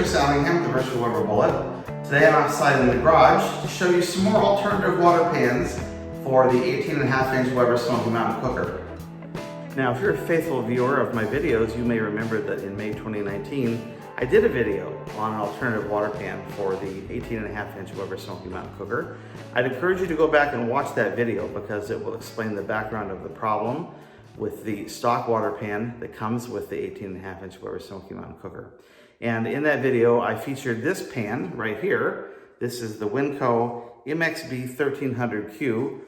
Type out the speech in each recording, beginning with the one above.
Chris Allingham, the Virtual Weber Bullet. Today I'm outside in the garage to show you some more alternative water pans for the 18.5-inch Weber Smokey Mountain Cooker. Now, if you're a faithful viewer of my videos, you may remember that in May 2019, I did a video on an alternative water pan for the 18.5-inch Weber Smokey Mountain Cooker. I'd encourage you to go back and watch that video because it will explain the background of the problem with the stock water pan that comes with the 18.5-inch Weber Smokey Mountain Cooker. And in that video, I featured this pan right here. This is the Winco MXB 1300Q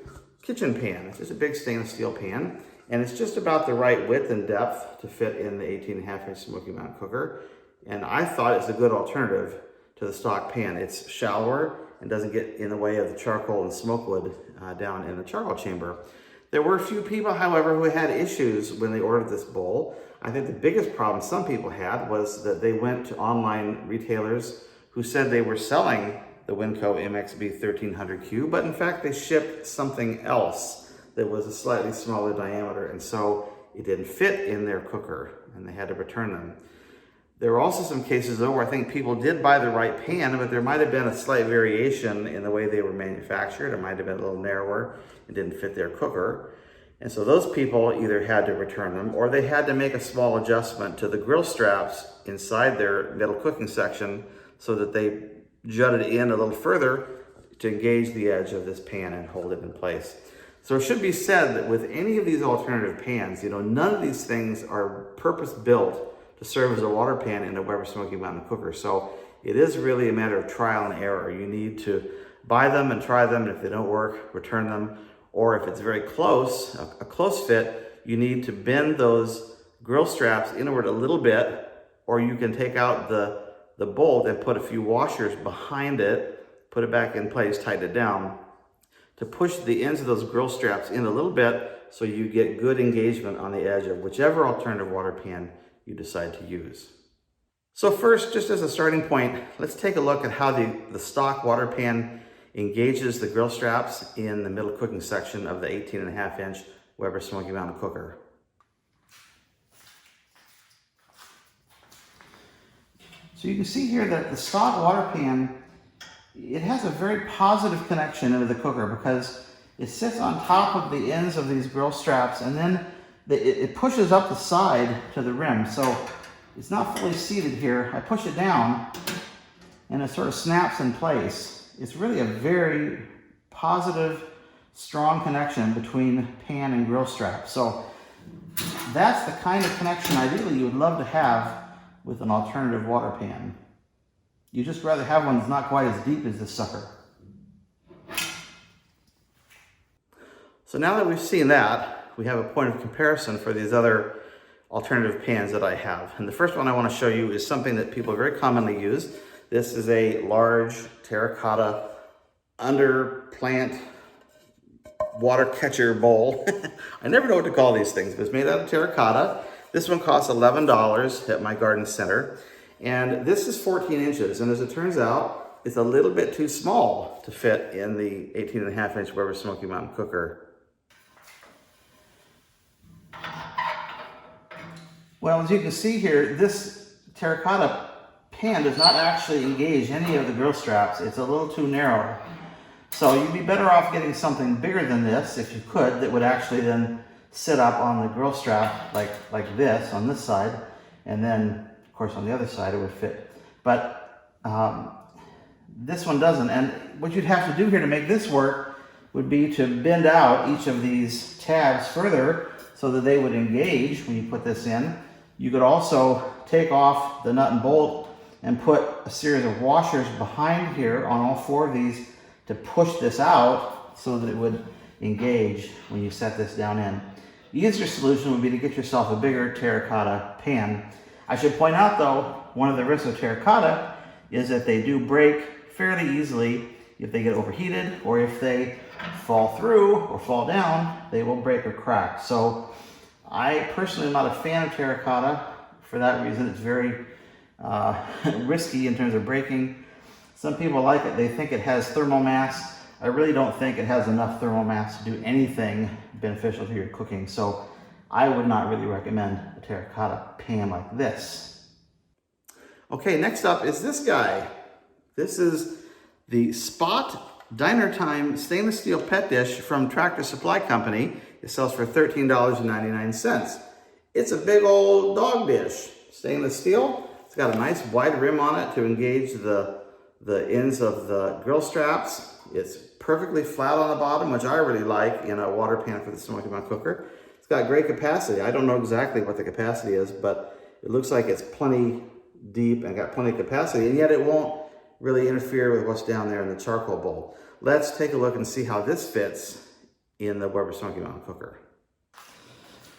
kitchen pan. It's just a big stainless steel pan, and it's just about the right width and depth to fit in the 18.5-inch Smokey Mountain Cooker. And I thought it's a good alternative to the stock pan. It's shallower and doesn't get in the way of the charcoal and smoke wood down in the charcoal chamber. There were a few people, however, who had issues when they ordered this bowl. I think the biggest problem some people had was that they went to online retailers who said they were selling the Winco MXB 1300Q, but in fact they shipped something else that was a slightly smaller diameter, and so it didn't fit in their cooker and they had to return them. There were also some cases though where I think people did buy the right pan, but there might have been a slight variation in the way they were manufactured. It might have been a little narrower and didn't fit their cooker. And so those people either had to return them or they had to make a small adjustment to the grill straps inside their middle cooking section so that they jutted in a little further to engage the edge of this pan and hold it in place. So it should be said that with any of these alternative pans, none of these things are purpose-built to serve as a water pan in a Weber Smokey Mountain Cooker. So it is really a matter of trial and error. You need to buy them and try them, and if they don't work, return them. Or if it's very close, a close fit, you need to bend those grill straps inward a little bit, or you can take out the bolt and put a few washers behind it, put it back in place, tighten it down, to push the ends of those grill straps in a little bit so you get good engagement on the edge of whichever alternative water pan you decide to use. So first, just as a starting point, let's take a look at how the stock water pan engages the grill straps in the middle cooking section of the 18.5-inch Weber Smokey Mountain Cooker. So you can see here that the stock water pan, it has a very positive connection into the cooker because it sits on top of the ends of these grill straps, and then it pushes up the side to the rim. So it's not fully seated here. I push it down and it sort of snaps in place. It's really a very positive, strong connection between pan and grill strap. So that's the kind of connection ideally you would love to have with an alternative water pan. You just rather have one that's not quite as deep as this sucker. So now that we've seen that, we have a point of comparison for these other alternative pans that I have. And the first one I want to show you is something that people very commonly use. This is a large terracotta underplant water catcher bowl. I never know what to call these things, but it's made out of terracotta. This one costs $11 at my garden center. And this is 14 inches. And as it turns out, it's a little bit too small to fit in the 18.5-inch Weber Smokey Mountain Cooker. Well, as you can see here, this terracotta pan does not actually engage any of the grill straps. It's a little too narrow. So you'd be better off getting something bigger than this, if you could, that would actually then sit up on the grill strap like this on this side, and then, of course, on the other side it would fit. But this one doesn't. And what you'd have to do here to make this work would be to bend out each of these tabs further so that they would engage when you put this in. You could also take off the nut and bolt and put a series of washers behind here on all four of these to push this out so that it would engage when you set this down in. The easier solution would be to get yourself a bigger terracotta pan. I should point out though, one of the risks of terracotta is that they do break fairly easily if they get overheated, or if they fall through or fall down, they will break or crack. So I personally am not a fan of terracotta. For that reason, it's very risky in terms of breaking. Some people like it. They think it has thermal mass. I really don't think it has enough thermal mass to do anything beneficial to your cooking. So I would not really recommend a terracotta pan like this. Okay, next up is this guy. This is the Spot Diner Time stainless steel pet dish from Tractor Supply Company. It sells for $13.99. It's a big old dog dish, stainless steel. It's got a nice wide rim on it to engage the ends of the grill straps. It's perfectly flat on the bottom, which I really like in a water pan for the Smokey Mountain Cooker. It's got great capacity. I don't know exactly what the capacity is, but it looks like it's plenty deep and got plenty of capacity, and yet it won't really interfere with what's down there in the charcoal bowl. Let's take a look and see how this fits in the Weber Smokey Mountain Cooker.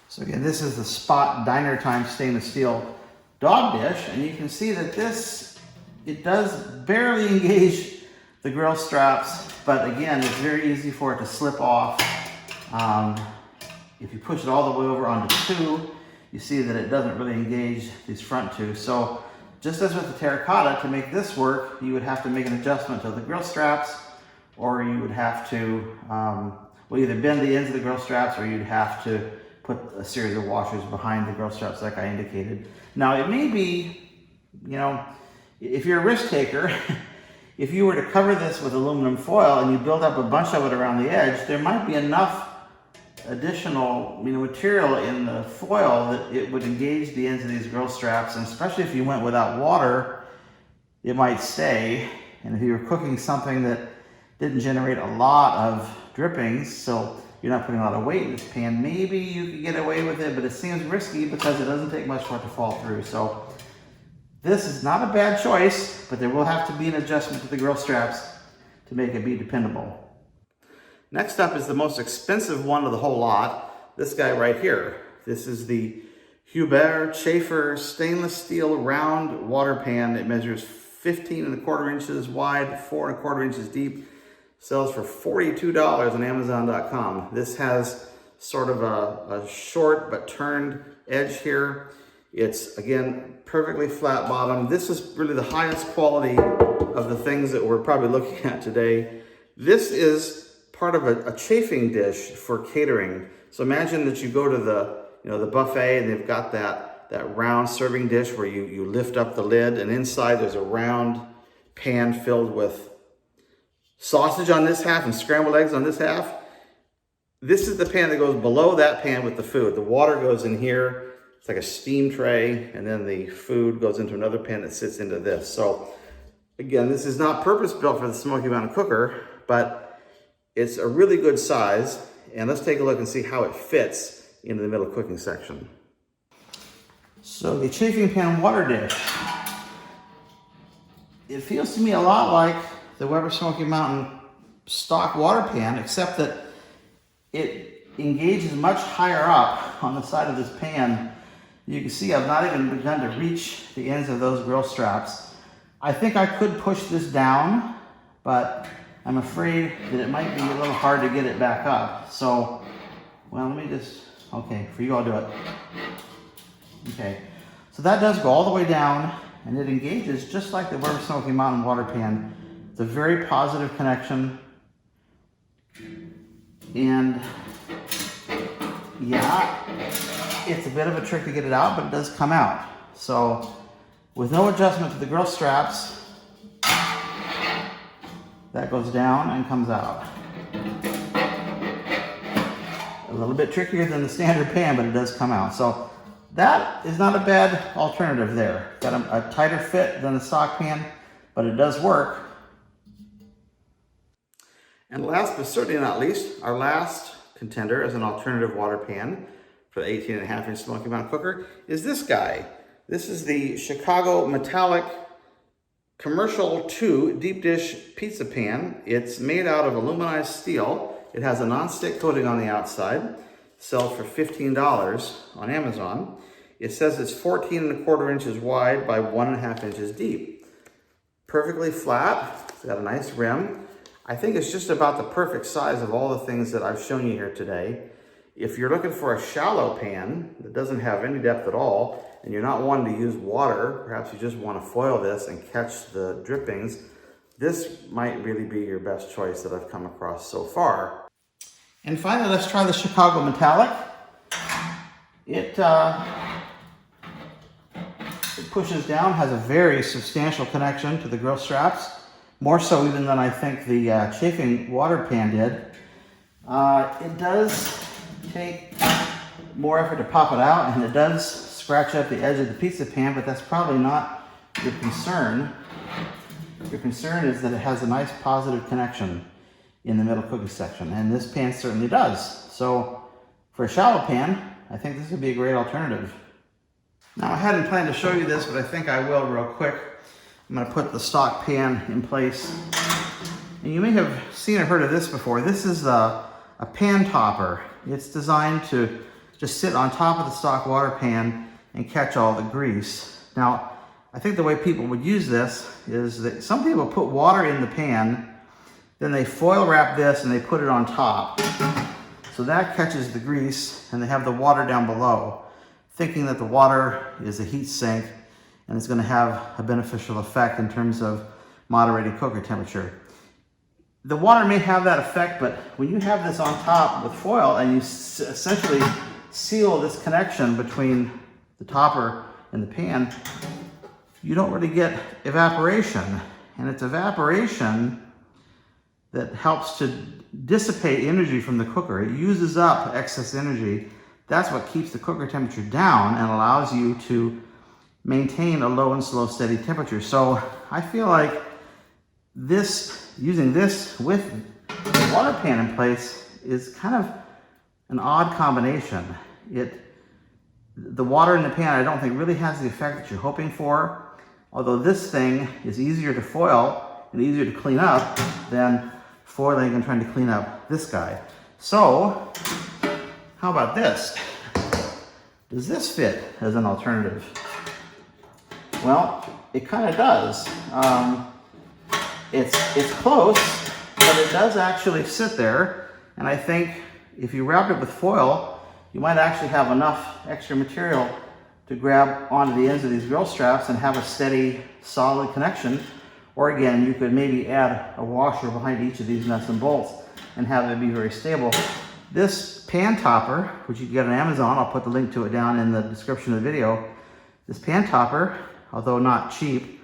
So again, this is the Spot Diner Time stainless steel dog dish, and you can see that it does barely engage the grill straps, but again, it's very easy for it to slip off. If you push it all the way over onto two, you see that it doesn't really engage these front two. So just as with the terracotta, to make this work, you would have to make an adjustment to the grill straps, or you would have to either bend the ends of the grill straps, or you'd have to put a series of washers behind the grill straps like I indicated. Now, it may be, if you're a risk taker, if you were to cover this with aluminum foil and you build up a bunch of it around the edge, there might be enough additional material in the foil that it would engage the ends of these grill straps, and especially if you went without water, it might stay. And if you were cooking something that didn't generate a lot of drippings, so you're not putting a lot of weight in this pan, maybe you could get away with it, but it seems risky because it doesn't take much for it to fall through. So this is not a bad choice, but there will have to be an adjustment to the grill straps to make it be dependable. Next up is the most expensive one of the whole lot, this guy right here. This is the Weber Schaefer stainless steel round water pan. It measures 15¼ inches wide, 4¼ inches deep. Sells for $42 on Amazon.com. This has sort of a short but turned edge here. It's, again, perfectly flat bottom. This is really the highest quality of the things that we're probably looking at today. This is part of a chafing dish for catering. So imagine that you go to the buffet, and they've got that round serving dish where you lift up the lid, and inside there's a round pan filled with sausage on this half and scrambled eggs on this half. This is the pan that goes below that pan with the food. The water goes in here. It's like a steam tray, and then the food goes into another pan that sits into this. So again, this is not purpose-built for the Smokey Mountain Cooker, but it's a really good size. And let's take a look and see how it fits into the middle cooking section. So the chafing pan water dish. It feels to me a lot like the Weber Smokey Mountain stock water pan, except that it engages much higher up on the side of this pan. You can see I've not even begun to reach the ends of those grill straps. I think I could push this down, but I'm afraid that it might be a little hard to get it back up. So, well, let me just, okay, for you I'll do it. Okay, so that does go all the way down, and it engages just like the Weber Smokey Mountain water pan. It's a very positive connection. And yeah, it's a bit of a trick to get it out, but it does come out. So with no adjustment to the grill straps, that goes down and comes out. A little bit trickier than the standard pan, but it does come out. So that is not a bad alternative there. Got a tighter fit than the stock pan, but it does work. And last but certainly not least, our last contender as an alternative water pan for the 18.5-inch Smokey Mountain Cooker is this guy. This is the Chicago Metallic Commercial 2 Deep Dish Pizza Pan. It's made out of aluminized steel. It has a non-stick coating on the outside. Sells for $15 on Amazon. It says it's 14¼ inches wide by 1½ inches deep. Perfectly flat. It's got a nice rim. I think it's just about the perfect size of all the things that I've shown you here today. If you're looking for a shallow pan that doesn't have any depth at all, and you're not wanting to use water, perhaps you just want to foil this and catch the drippings, this might really be your best choice that I've come across so far. And finally, let's try the Chicago Metallic. It It pushes down, has a very substantial connection to the grill straps, more so even than I think the chafing water pan did. It does take more effort to pop it out, and it does scratch up the edge of the pizza pan, but that's probably not your concern. Your concern is that it has a nice positive connection in the middle cooking section, and this pan certainly does. So for a shallow pan, I think this would be a great alternative. Now, I hadn't planned to show you this, but I think I will real quick. I'm going to put the stock pan in place. And you may have seen or heard of this before. This is a pan topper. It's designed to just sit on top of the stock water pan and catch all the grease. Now, I think the way people would use this is that some people put water in the pan, then they foil wrap this and they put it on top. So that catches the grease, and they have the water down below, thinking that the water is a heat sink and it's going to have a beneficial effect in terms of moderating cooker temperature. The water may have that effect, but when you have this on top with foil and you essentially seal this connection between the topper and the pan, you don't really get evaporation. And it's evaporation that helps to dissipate energy from the cooker. It uses up excess energy. That's what keeps the cooker temperature down and allows you to maintain a low and slow steady temperature. So I feel like using this with the water pan in place is kind of an odd combination. The water in the pan I don't think really has the effect that you're hoping for, although this thing is easier to foil and easier to clean up than foiling and trying to clean up this guy. So how about this? Does this fit as an alternative? Well, it kind of does. It's close, but it does actually sit there. And I think if you wrap it with foil, you might actually have enough extra material to grab onto the ends of these grill straps and have a steady, solid connection. Or again, you could maybe add a washer behind each of these nuts and bolts and have it be very stable. This pan topper, which you can get on Amazon, I'll put the link to it down in the description of the video. This pan topper, although not cheap,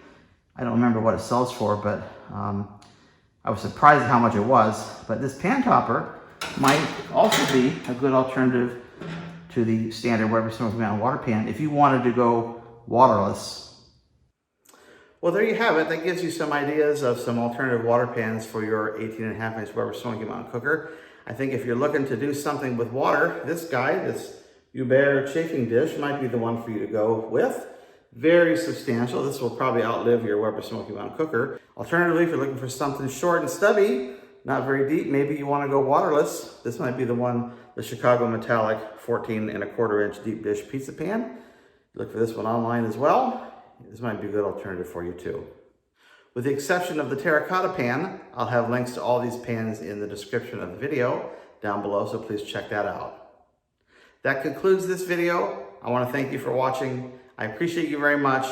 I don't remember what it sells for, but I was surprised at how much it was. But this pan topper might also be a good alternative to the standard Weber Smokey Mountain water pan if you wanted to go waterless. Well, there you have it. That gives you some ideas of some alternative water pans for your 18.5-inch Weber Smokey Mountain Cooker. I think if you're looking to do something with water, this guy, this Weber chafing dish, might be the one for you to go with. Very substantial. This will probably outlive your Weber Smokey Mountain Cooker. Alternatively, if you're looking for something short and stubby, not very deep, maybe you want to go waterless, this might be the one, the Chicago Metallic 14.25-inch deep dish pizza pan. Look for this one online as well. This might be a good alternative for you too. With the exception of the terracotta pan, I'll have links to all these pans in the description of the video down below, so please check that out. That concludes this video. I want to thank you for watching. I appreciate you very much.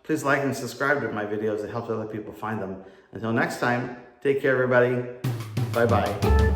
Please like and subscribe to my videos. It helps other people find them. Until next time, take care everybody. Bye-bye.